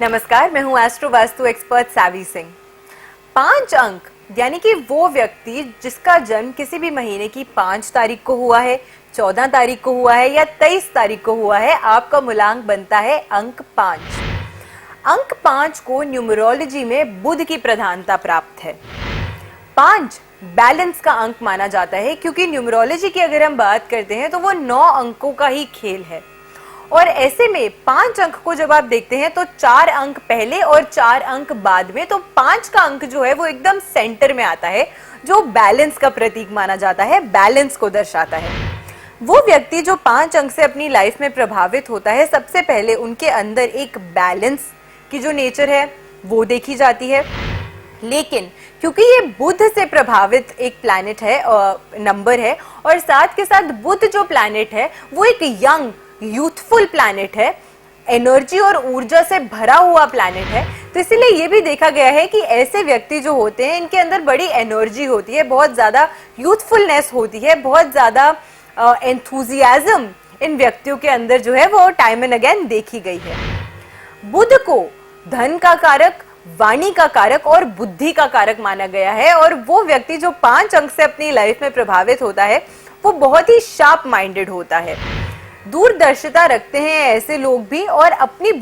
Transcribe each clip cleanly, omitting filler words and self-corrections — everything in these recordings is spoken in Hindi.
नमस्कार, मैं हूं एस्ट्रो वास्तु एक्सपर्ट सावी सिंह। 5 अंक यानी कि वो व्यक्ति जिसका जन्म किसी भी महीने की 5 तारीख को हुआ है, 14 तारीख को हुआ है या 23 तारीख को हुआ है, आपका मूलांक बनता है अंक 5। अंक 5 को न्यूमरोलॉजी में बुध की प्रधानता प्राप्त है। 5 बैलेंस का अंक माना जाता है क्योंकि न्यूमरोलॉजी की अगर हम बात करते हैं तो वो 9 अंकों का ही खेल है। और ऐसे में 5 अंक को जब आप देखते हैं तो 4 अंक पहले और 4 अंक बाद में, तो 5 का अंक जो है वो एकदम सेंटर में आता है, जो बैलेंस का प्रतीक माना जाता है, बैलेंस को दर्शाता है। वो व्यक्ति जो 5 अंक से अपनी लाइफ में प्रभावित होता है, सबसे पहले उनके अंदर एक बैलेंस की जो नेचर है वो देखी जाती है। लेकिन क्योंकि ये बुध से प्रभावित एक प्लैनेट है, नंबर है, और साथ के साथ बुध जो प्लैनेट है वो एक यंग यूथफुल प्लैनेट है, एनर्जी और ऊर्जा से भरा हुआ प्लैनेट है, तो इसीलिए ये भी देखा गया है कि ऐसे व्यक्ति जो होते हैं इनके अंदर बड़ी एनर्जी होती है, बहुत ज्यादा यूथफुलनेस होती है, बहुत ज्यादा एंथुजियाज्म इन व्यक्तियों के अंदर जो है वो टाइम एंड अगेन देखी गई है। बुध को धन का कारक, वाणी का कारक और बुद्धि का कारक माना गया है, और वो व्यक्ति जो 5 अंक से अपनी लाइफ में प्रभावित होता है वो बहुत ही शार्प माइंडेड होता है, दूरदर्शिता रखते हैं ऐसे लोग भी, और अपनी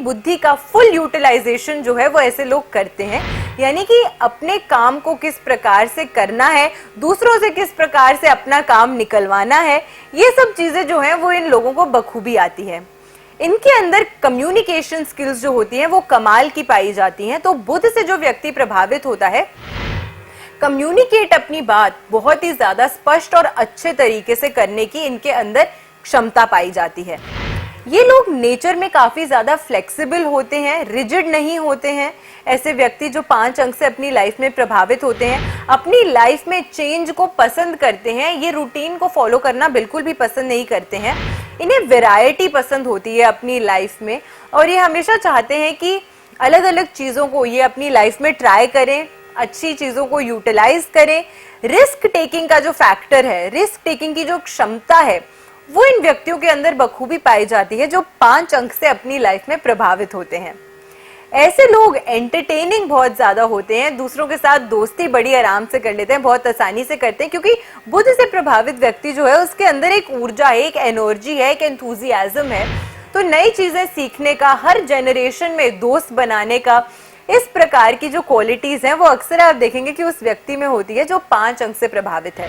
बुद्धि का फुल यूटिलाइजेशन जो है वो ऐसे लोग करते हैं। यानी कि अपने काम को किस प्रकार से करना है, दूसरों से किस प्रकार से अपना काम निकलवाना है, ये सब चीजें जो हैं वो इन लोगों को बखूबी आती है। इनके अंदर कम्युनिकेशन स्किल्स जो होती हैं वो कमाल की पाई जाती हैं। तो बुध से जो व्यक्ति प्रभावित होता है, कम्युनिकेट अपनी बात बहुत ही ज्यादा स्पष्ट और अच्छे तरीके से करने की इनके अंदर क्षमता पाई जाती है। ये लोग नेचर में काफी ज्यादा फ्लेक्सिबल होते हैं, रिजिड नहीं होते हैं। ऐसे व्यक्ति जो 5 अंक से अपनी लाइफ में प्रभावित होते हैं, अपनी लाइफ में चेंज को पसंद करते हैं, ये रूटीन को फॉलो करना बिल्कुल भी पसंद नहीं करते हैं। इन्हें वैरायटी पसंद होती है अपनी लाइफ में, और ये हमेशा चाहते हैं कि अलग अलग चीजों को ये अपनी लाइफ में ट्राई करें, अच्छी चीजों को यूटिलाइज करें। रिस्क टेकिंग का जो फैक्टर है, रिस्क टेकिंग की जो क्षमता है, वो इन व्यक्तियों के अंदर बखूबी पाई जाती है जो 5 अंक से अपनी लाइफ में प्रभावित होते हैं। ऐसे लोग एंटरटेनिंग बहुत ज्यादा होते हैं, दूसरों के साथ दोस्ती बड़ी आराम से कर लेते हैं, बहुत आसानी से करते हैं, क्योंकि बुध से प्रभावित व्यक्ति जो है उसके अंदर एक ऊर्जा है, एक एनर्जी है, एक एंथुजियाज्म है। तो नई चीजें सीखने का, हर जनरेशन में दोस्त बनाने का, इस प्रकार की जो क्वालिटीज हैं वो अक्सर आप देखेंगे कि उस व्यक्ति में होती है जो 5 अंक से प्रभावित है।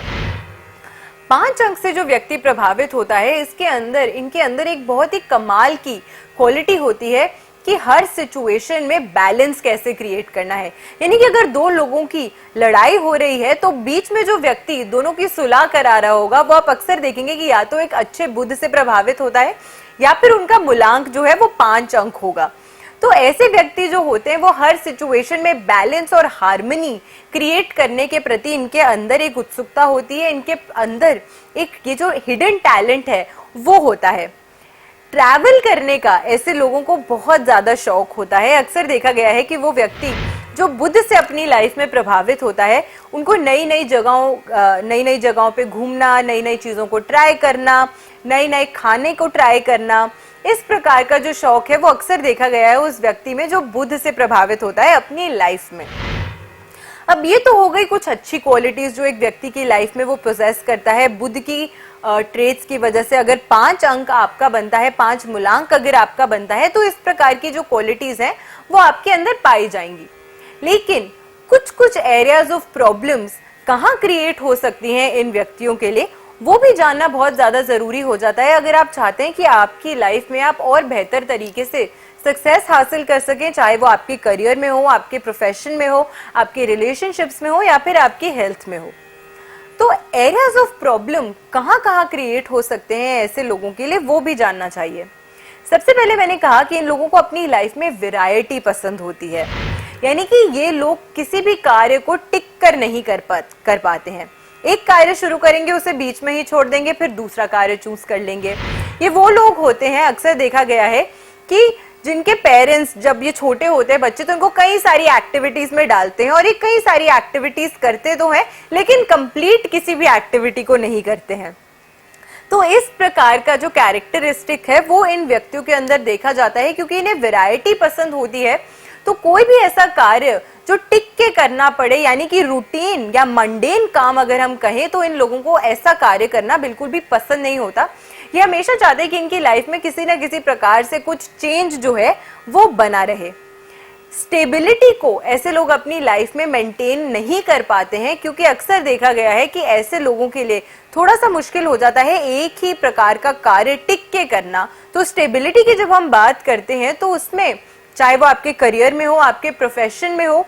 5 अंक से जो व्यक्ति प्रभावित होता है, इनके अंदर एक बहुत ही कमाल की क्वालिटी होती है कि हर सिचुएशन में बैलेंस कैसे क्रिएट करना है। यानी कि अगर 2 लोगों की लड़ाई हो रही है तो बीच में जो व्यक्ति दोनों की सुलह करा रहा होगा, वो आप अक्सर देखेंगे कि या तो एक अच्छे बुध से प्रभावित होता है या फिर उनका मूलांक जो है वो 5 अंक होगा। तो ऐसे व्यक्ति जो होते हैं वो हर सिचुएशन में बैलेंस और हार्मनी क्रिएट करने के प्रति इनके अंदर एक उत्सुकता होती है, इनके अंदर एक ये जो हिडन टैलेंट है वो होता है। ट्रैवल करने का ऐसे लोगों को बहुत ज्यादा शौक होता है। अक्सर देखा गया है कि वो व्यक्ति जो बुध से अपनी लाइफ में प्रभावित होता है, उनको नई नई जगहों पे घूमना, नई नई चीजों को ट्राई करना, नए नए खाने को ट्राई करना, इस प्रकार का जो शौक है वो अक्सर देखा गया है उस व्यक्ति में जो बुध से प्रभावित होता है अपनी लाइफ में। अब ये तो हो गई कुछ अच्छी क्वालिटीज जो एक व्यक्ति की लाइफ में वो पोजेस करता है बुध की ट्रेट्स की वजह से। अगर 5 अंक आपका बनता है, 5 मूलांक अगर आपका बनता है, तो इस प्रकार की जो क्वालिटीज हैं वो आपके अंदर पाई जाएंगी। लेकिन कुछ एरियाज ऑफ प्रॉब्लम्स कहाँ क्रिएट हो सकती हैं इन व्यक्तियों के लिए, वो भी जानना बहुत ज्यादा जरूरी हो जाता है। अगर आप चाहते हैं कि आपकी लाइफ में आप और बेहतर तरीके से सक्सेस हासिल कर सकें, चाहे वो आपके करियर में हो, आपके प्रोफेशन में हो, आपके रिलेशनशिप्स में हो या फिर आपकी हेल्थ में हो, तो एरियाज ऑफ प्रॉब्लम कहाँ कहाँ क्रिएट हो सकते हैं ऐसे लोगों के लिए, वो भी जानना चाहिए। सबसे पहले मैंने कहा कि इन लोगों को अपनी लाइफ में वैरायटी पसंद होती है। यानी कि ये लोग किसी भी कार्य को टिक कर नहीं कर पाते हैं। एक कार्य शुरू करेंगे, उसे बीच में ही छोड़ देंगे, फिर दूसरा कार्य चूज कर लेंगे। ये वो लोग होते हैं, अक्सर देखा गया है कि जिनके पेरेंट्स जब ये छोटे होते हैं बच्चे, तो इनको कई सारी एक्टिविटीज में डालते हैं, और ये कई सारी एक्टिविटीज करते तो हैं लेकिन कंप्लीट किसी भी एक्टिविटी को नहीं करते हैं। तो इस प्रकार का जो कैरेक्टरिस्टिक है वो इन व्यक्तियों के अंदर देखा जाता है, क्योंकि इन्हें वैरायटी पसंद होती है। तो कोई भी ऐसा कार्य जो टिक के करना पड़े, यानी कि रूटीन या मंडेन काम अगर हम कहें, तो इन लोगों को ऐसा कार्य करना बिल्कुल भी पसंद नहीं होता। ये हमेशा चाहते हैं कि इनकी लाइफ में किसी ना किसी प्रकार से कुछ चेंज जो है वो बना रहे। स्टेबिलिटी को ऐसे लोग अपनी लाइफ में मेंटेन नहीं कर पाते हैं, क्योंकि अक्सर देखा गया है कि ऐसे लोगों के लिए थोड़ा सा मुश्किल हो जाता है एक ही प्रकार का कार्य टिक के करना। तो स्टेबिलिटी की जब हम बात करते हैं तो उसमें चाहे वो आपके करियर में हो, आपके प्रोफेशन में हो,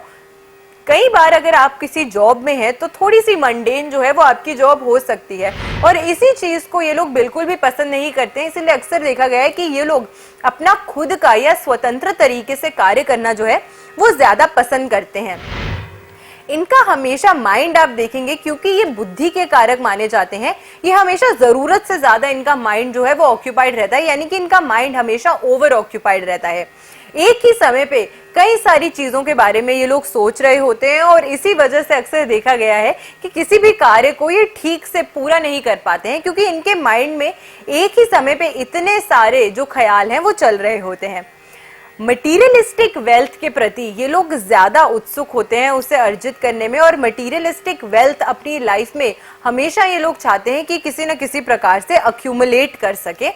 कई बार अगर आप किसी जॉब में हैं तो थोड़ी सी मंडेन जो है वो आपकी जॉब हो सकती है, और इसी चीज को ये लोग बिल्कुल भी पसंद नहीं करते हैं। इसलिए अक्सर देखा गया है कि ये लोग अपना खुद का या स्वतंत्र तरीके से कार्य करना जो है वो ज्यादा पसंद करते हैं। इनका हमेशा माइंड आप देखेंगे, क्योंकि ये बुद्धि के कारक माने जाते हैं, ये हमेशा जरूरत से ज्यादा इनका माइंड जो है वो ऑक्यूपाइड रहता है, यानी कि इनका माइंड हमेशा ओवर ऑक्यूपाइड रहता है। एक ही समय पे कई सारी चीजों के बारे में ये लोग सोच रहे होते हैं, और इसी वजह से अक्सर देखा गया है कि किसी भी कार्य को ये ठीक से पूरा नहीं कर पाते हैं, क्योंकि इनके माइंड में एक ही समय पे इतने सारे जो ख्याल हैं वो चल रहे होते हैं। मटीरियलिस्टिक वेल्थ के प्रति ये लोग ज्यादा उत्सुक होते हैं उसे अर्जित करने में, और मटीरियलिस्टिक वेल्थ अपनी लाइफ में हमेशा ये लोग चाहते हैं कि किसी न किसी प्रकार से अक्यूमुलेट कर सके।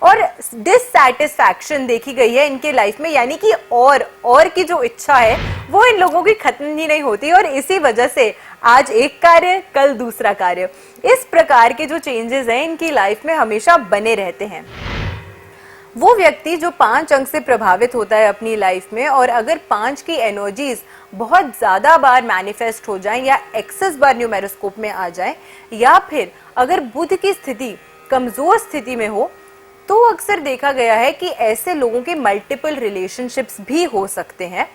और डिससैटिस्फैक्शन देखी गई है इनके लाइफ में, यानी कि और की जो इच्छा है वो इन लोगों की खत्म ही नहीं होती, और इसी वजह से आज एक कार्य कल दूसरा कार्य, इस प्रकार के जो चेंजेस हैं इनकी लाइफ में हमेशा बने रहते हैं। वो व्यक्ति जो 5 अंक से प्रभावित होता है अपनी लाइफ में, और अगर 5 की एनर्जीज बहुत ज्यादा बार मैनिफेस्ट हो जाएं या एक्सेस बार न्यूमेरोस्कोप में आ जाएं, या फिर अगर बुध की स्थिति कमजोर स्थिति में हो, तो अक्सर देखा गया है कि ऐसे लोगों के मल्टीपल रिलेशनशिप्स भी हो सकते हैं,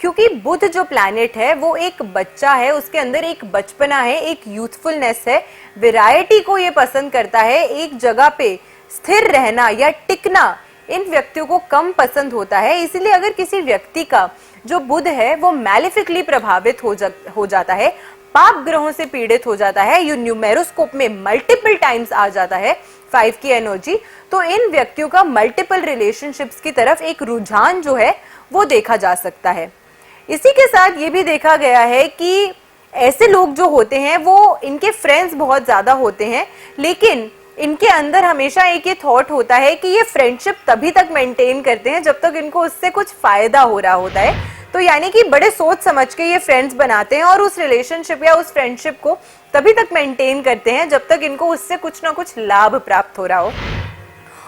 क्योंकि बुध जो प्लैनेट है वो एक बच्चा है, उसके अंदर एक बचपना है, एक यूथफुलनेस है, वैरायटी को ये पसंद करता है। एक जगह पे स्थिर रहना या टिकना इन व्यक्तियों को कम पसंद होता है। इसलिए अगर किसी व्यक्ति का जो बुध है वो मैलिफिकली प्रभावित हो जाता है, पाप ग्रहों से पीड़ित हो जाता है, ये न्यूमेरोस्कोप में मल्टीपल टाइम्स आ जाता है 5 की एनर्जी, तो इन व्यक्तियों का मल्टीपल रिलेशनशिप्स की तरफ एक रुझान जो है वो देखा जा सकता है। इसी के साथ ये भी देखा गया है कि ऐसे लोग जो होते हैं वो इनके फ्रेंड्स बहुत ज्यादा होते हैं, लेकिन इनके अंदर हमेशा एक ये थॉट होता है कि ये फ्रेंडशिप तभी तक मेंटेन करते हैं जब तक इनको उससे कुछ फायदा हो रहा होता है। तो यानी कि बड़े सोच समझ के ये फ्रेंड्स बनाते हैं, और उस रिलेशनशिप या उस फ्रेंडशिप को तभी तक मेंटेन करते हैं जब तक इनको उससे कुछ ना कुछ लाभ प्राप्त हो रहा हो।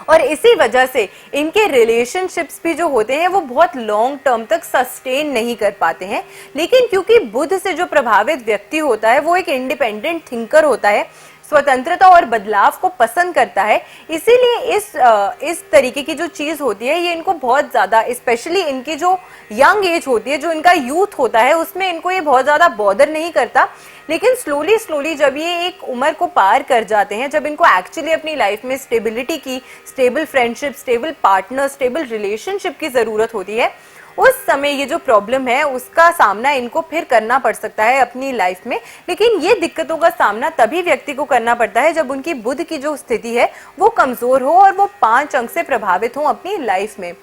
और इसी वजह से इनके रिलेशनशिप्स भी जो होते हैं वो बहुत लॉन्ग टर्म तक सस्टेन नहीं कर पाते हैं। लेकिन क्योंकि बुध से जो प्रभावित व्यक्ति होता है वो एक इंडिपेंडेंट थिंकर होता है, स्वतंत्रता और बदलाव को पसंद करता है, इसीलिए इस तरीके की जो चीज होती है ये इनको बहुत ज्यादा, स्पेशली इनकी जो यंग एज होती है, जो इनका यूथ होता है, उसमें इनको ये बहुत ज्यादा बॉदर नहीं करता। लेकिन स्लोली जब ये एक उम्र को पार कर जाते हैं, जब इनको एक्चुअली अपनी लाइफ में स्टेबिलिटी की, stable friendship, stable partner, stable relationship की जरूरत होती है, उस समय ये जो प्रॉब्लम है उसका सामना इनको फिर करना पड़ सकता है अपनी लाइफ में। लेकिन ये दिक्कतों का सामना तभी व्यक्ति को करना पड़ता है जब उनकी बुध की जो स्थिति है वो कमजोर हो और वो 5 अंक से प्रभावित हो अपनी लाइफ में।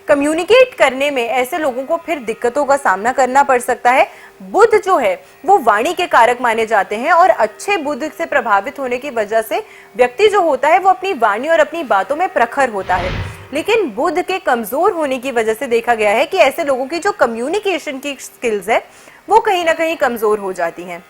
कम्युनिकेट करने में ऐसे लोगों को फिर दिक्कतों का सामना करना पड़ सकता है। बुध जो है वो वाणी के कारक माने जाते हैं, और अच्छे बुध से प्रभावित होने की वजह से व्यक्ति जो होता है वो अपनी वाणी और अपनी बातों में प्रखर होता है। लेकिन बुध के कमजोर होने की वजह से देखा गया है कि ऐसे लोगों की जो कम्युनिकेशन की स्किल्स है वो कहीं ना कहीं कमजोर हो जाती हैं।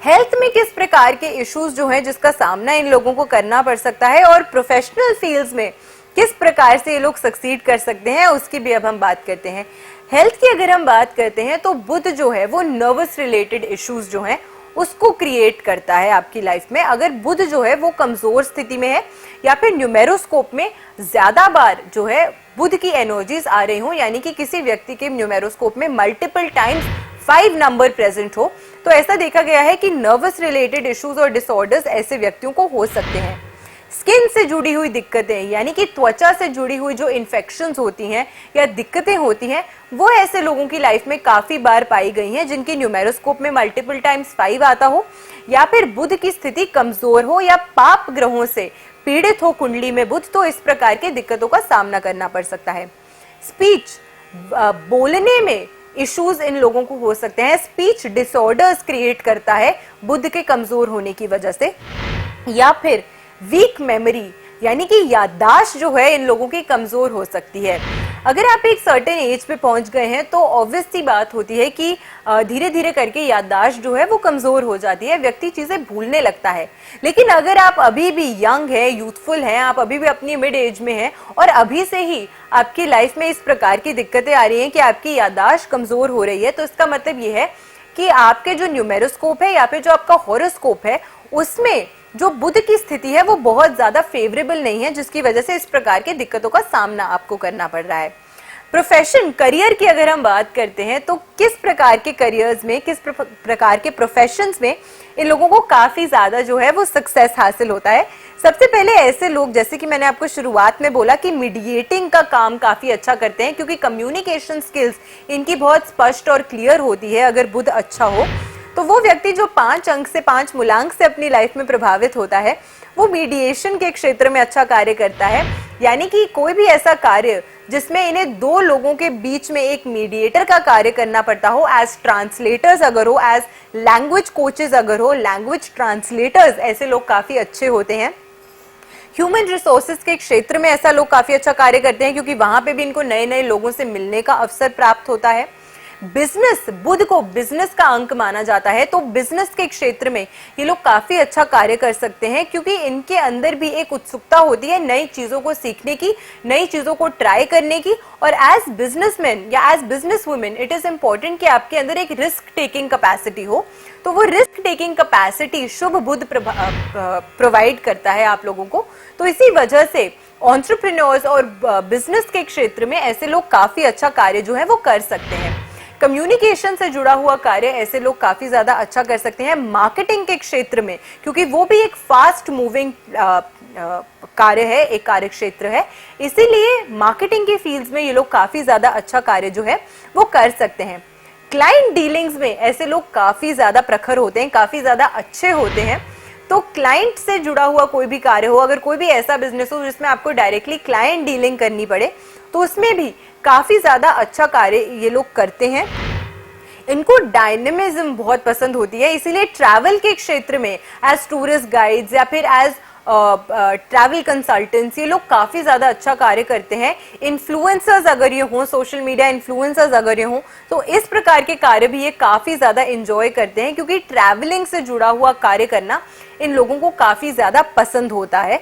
हेल्थ में किस प्रकार के इश्यूज जो हैं जिसका सामना इन लोगों को करना पड़ सकता है, और प्रोफेशनल फील्ड्स में किस प्रकार से ये लोग सक्सीड कर सकते हैं, उसकी भी अब हम बात करते हैं। हेल्थ की अगर हम बात करते हैं तो बुध जो है वो नर्वस रिलेटेड इश्यूज जो हैं उसको क्रिएट करता है आपकी लाइफ में। अगर बुध जो है वो कमजोर स्थिति में है या फिर न्यूमेरोस्कोप में ज्यादा बार जो है बुध की एनर्जीज आ रही हो, यानी कि किसी व्यक्ति के न्यूमेरोस्कोप में मल्टीपल टाइम्स 5 नंबर प्रेजेंट हो, तो ऐसा देखा गया है कि नर्वस रिलेटेड इश्यूज और डिसऑर्डर्स ऐसे व्यक्तियों को हो सकते हैं। स्किन से जुड़ी हुई दिक्कतें यानी कि त्वचा से जुड़ी हुई जो इन्फेक्शंस होती हैं या दिक्कतें होती हैं, वो ऐसे लोगों की लाइफ में काफी बार पाई गई हैं जिनकी न्यूमेरोस्कोप में मल्टीपल टाइम्स 5 आता हो, या फिर बुध की स्थिति कमजोर हो या पाप ग्रहों से पीड़ित हो कुंडली में बुध, तो इस प्रकार की दिक्कतों का सामना करना पड़ सकता है। स्पीच बोलने में इश्यूज इन लोगों को हो सकते हैं, स्पीच डिसऑर्डर्स क्रिएट करता है बुध के कमजोर होने की वजह से, या फिर वीक मेमोरी यानी कि याददाश्त जो है इन लोगों की कमजोर हो सकती है। अगर आप एक सर्टेन एज पे पहुंच गए हैं तो ऑब्वियस सी बात होती है कि धीरे धीरे करके याददाश्त जो है वो कमजोर हो जाती है, व्यक्ति चीजें भूलने लगता है। लेकिन अगर आप अभी भी यंग है, यूथफुल हैं, आप अभी भी अपनी मिड एज में हैं और अभी से ही आपकी लाइफ में इस प्रकार की दिक्कतें आ रही हैं कि आपकी याददाश्त कमजोर हो रही है, तो इसका मतलब ये है कि आपके जो न्यूमेरोस्कोप है या फिर जो आपका हॉरोस्कोप है उसमें जो बुध की स्थिति है वो बहुत ज्यादा फेवरेबल नहीं है, जिसकी वजह से इस प्रकार की दिक्कतों का सामना आपको करना पड़ रहा है। प्रोफेशन, करियर की अगर हम बात करते हैं तो किस प्रकार के करियर्स में, किस प्रकार के प्रोफेशंस में इन लोगों को काफी ज्यादा जो है वो सक्सेस हासिल होता है। सबसे पहले ऐसे लोग, जैसे कि मैंने आपको शुरुआत में बोला कि मीडिएटिंग का काम काफी अच्छा करते हैं, क्योंकि कम्युनिकेशन स्किल्स इनकी बहुत स्पष्ट और क्लियर होती है अगर बुध अच्छा हो। तो वो व्यक्ति जो 5 अंक से 5 मूलांक से अपनी लाइफ में प्रभावित होता है वो मीडिएशन के क्षेत्र में अच्छा कार्य करता है, यानी कि कोई भी ऐसा कार्य जिसमें इन्हें दो लोगों के बीच में एक मीडिएटर का कार्य करना पड़ता हो, एज ट्रांसलेटर्स अगर हो, एज लैंग्वेज कोचेस अगर हो, लैंग्वेज ट्रांसलेटर्स, ऐसे लोग काफी अच्छे होते हैं। ह्यूमन रिसोर्सेज के क्षेत्र में ऐसा लोग काफी अच्छा कार्य करते हैं, क्योंकि वहां पे भी इनको नए नए लोगों से मिलने का अवसर प्राप्त होता है। बिजनेस, बुध को बिजनेस का अंक माना जाता है, तो बिजनेस के क्षेत्र में ये लोग काफी अच्छा कार्य कर सकते हैं, क्योंकि इनके अंदर भी एक उत्सुकता होती है नई चीजों को सीखने की, नई चीजों को ट्राई करने की। और एज बिजनेसमैन या as business women it is important कि आपके अंदर एक रिस्क टेकिंग कैपेसिटी हो, तो वो रिस्क टेकिंग कैपेसिटी शुभ बुध प्रोवाइड करता है आप लोगों को। तो इसी वजह से एंटरप्रेन्योर्स और बिजनेस के क्षेत्र में ऐसे लोग काफी अच्छा कार्य जो है वो कर सकते हैं। कम्युनिकेशन से जुड़ा हुआ कार्य ऐसे लोग काफी ज्यादा अच्छा कर सकते हैं। मार्केटिंग के क्षेत्र में, क्योंकि वो भी एक फास्ट मूविंग कार्य है, एक कार्य क्षेत्र है, इसीलिए मार्केटिंग के फील्ड्स में ये लोग काफी ज्यादा अच्छा कार्य जो है वो कर सकते हैं। क्लाइंट डीलिंग्स में ऐसे लोग काफी ज्यादा प्रखर होते हैं, काफी ज्यादा अच्छे होते हैं। तो क्लाइंट से जुड़ा हुआ कोई भी कार्य हो, अगर कोई भी ऐसा बिजनेस हो जिसमें आपको डायरेक्टली क्लाइंट डीलिंग करनी पड़े, तो उसमें भी काफी ज्यादा अच्छा कार्य ये लोग करते हैं। इनको डायनेमिज्म बहुत पसंद होती है, इसीलिए ट्रैवल के क्षेत्र में एज टूरिस्ट गाइड्स या फिर एज ट्रैवल कंसल्टेंट्स ये लोग काफी ज्यादा अच्छा कार्य करते हैं। इन्फ्लुएंसर्स अगर ये हों, सोशल मीडिया इन्फ्लुएंसर्स अगर ये हों, तो इस प्रकार के कार्य भी ये काफी ज्यादा एंजॉय करते हैं, क्योंकि ट्रैवलिंग से जुड़ा हुआ कार्य करना इन लोगों को काफी ज्यादा पसंद होता है।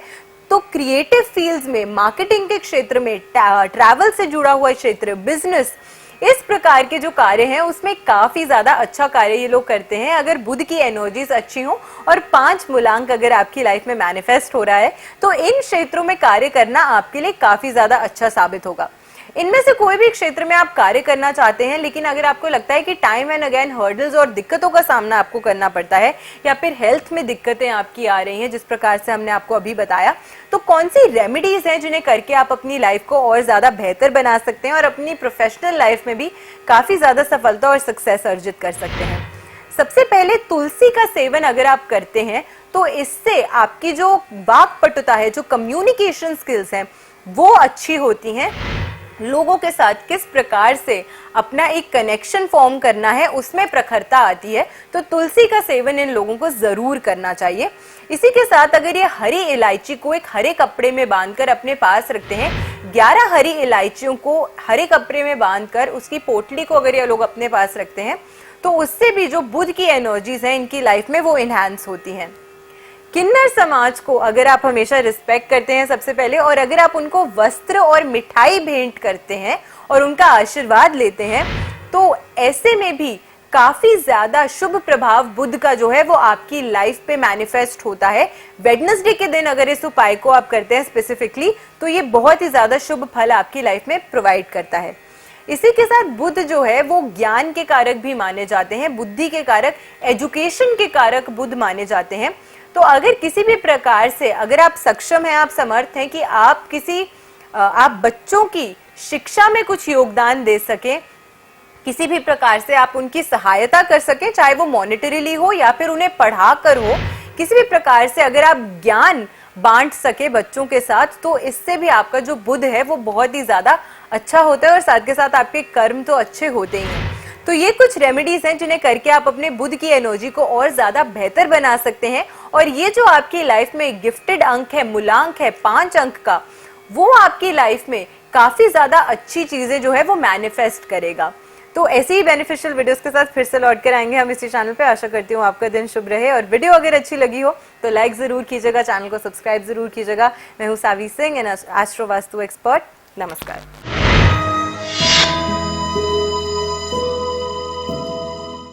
तो क्रिएटिव फील्ड्स में, मार्केटिंग के क्षेत्र में, ट्रैवल से जुड़ा हुआ क्षेत्र, बिजनेस, इस प्रकार के जो कार्य हैं उसमें काफी ज्यादा अच्छा कार्य ये लोग करते हैं अगर बुध की एनर्जीज अच्छी हो और 5 मूलांक अगर आपकी लाइफ में मैनिफेस्ट हो रहा है, तो इन क्षेत्रों में कार्य करना आपके लिए काफी ज्यादा अच्छा साबित होगा। इनमें से कोई भी क्षेत्र में आप कार्य करना चाहते हैं, लेकिन अगर आपको लगता है कि टाइम एंड अगेन हर्डल्स और दिक्कतों का सामना आपको करना पड़ता है, या फिर हेल्थ में दिक्कतें आपकी आ रही हैं जिस प्रकार से हमने आपको अभी बताया, तो कौन सी रेमेडीज हैं जिन्हें करके आप अपनी लाइफ को और ज्यादा बेहतर बना सकते हैं और अपनी प्रोफेशनल लाइफ में भी काफी ज्यादा सफलता और सक्सेस अर्जित कर सकते हैं। सबसे पहले तुलसी का सेवन अगर आप करते हैं तो इससे आपकी जो वाक्पटुता है, जो कम्युनिकेशन स्किल्स हैं, वो अच्छी होती हैं। लोगों के साथ किस प्रकार से अपना एक कनेक्शन फॉर्म करना है उसमें प्रखरता आती है, तो तुलसी का सेवन इन लोगों को जरूर करना चाहिए। इसी के साथ अगर ये हरी इलायची को एक हरे कपड़े में बांधकर अपने पास रखते हैं, 11 हरी इलायचियों को हरे कपड़े में बांधकर उसकी पोटली को अगर ये लोग अपने पास रखते हैं, तो उससे भी जो बुध की एनर्जीज हैं इनकी लाइफ में वो इनहैंस होती हैं। किन्नर समाज को अगर आप हमेशा रिस्पेक्ट करते हैं सबसे पहले, और अगर आप उनको वस्त्र और मिठाई भेंट करते हैं और उनका आशीर्वाद लेते हैं, तो ऐसे में भी काफी ज्यादा शुभ प्रभाव बुध का जो है वो आपकी लाइफ पे मैनिफेस्ट होता है। वेडनेसडे के दिन अगर इस उपाय को आप करते हैं स्पेसिफिकली, तो ये बहुत ही ज्यादा शुभ फल आपकी लाइफ में प्रोवाइड करता है। इसी के साथ बुध जो है वो ज्ञान के कारक भी माने जाते हैं, बुद्धि के कारक, एजुकेशन के कारक बुध माने जाते हैं। तो अगर किसी भी प्रकार से अगर आप सक्षम हैं, आप समर्थ हैं कि आप बच्चों की शिक्षा में कुछ योगदान दे सकें, किसी भी प्रकार से आप उनकी सहायता कर सकें, चाहे वो मॉनेटरीली हो या फिर उन्हें पढ़ा कर हो, किसी भी प्रकार से अगर आप ज्ञान बांट सके बच्चों के साथ, तो इससे भी आपका जो बुध है वो बहुत ही ज्यादा अच्छा होता है और साथ के साथ आपके कर्म तो अच्छे होते ही हैं। तो ये कुछ रेमेडीज हैं जिन्हें करके आप अपने बुध की एनर्जी को और ज्यादा बेहतर बना सकते हैं। और ये जो आपकी लाइफ में गिफ्टेड अंक है, मूलांक है 5 अंक का, वो आपकी लाइफ में काफी ज्यादा अच्छी चीजें जो है वो मैनिफेस्ट करेगा। तो ऐसे ही बेनिफिशियल वीडियोस के साथ फिर से लौट कर आएंगे हम इसी चैनल पे। आशा करती हूँ आपका दिन शुभ रहे, और वीडियो अगर अच्छी लगी हो तो लाइक जरूर कीजिएगा, चैनल को सब्सक्राइब जरूर कीजिएगा। मैं हूँ Saavi Singh, an astro vastu expert. नमस्कार।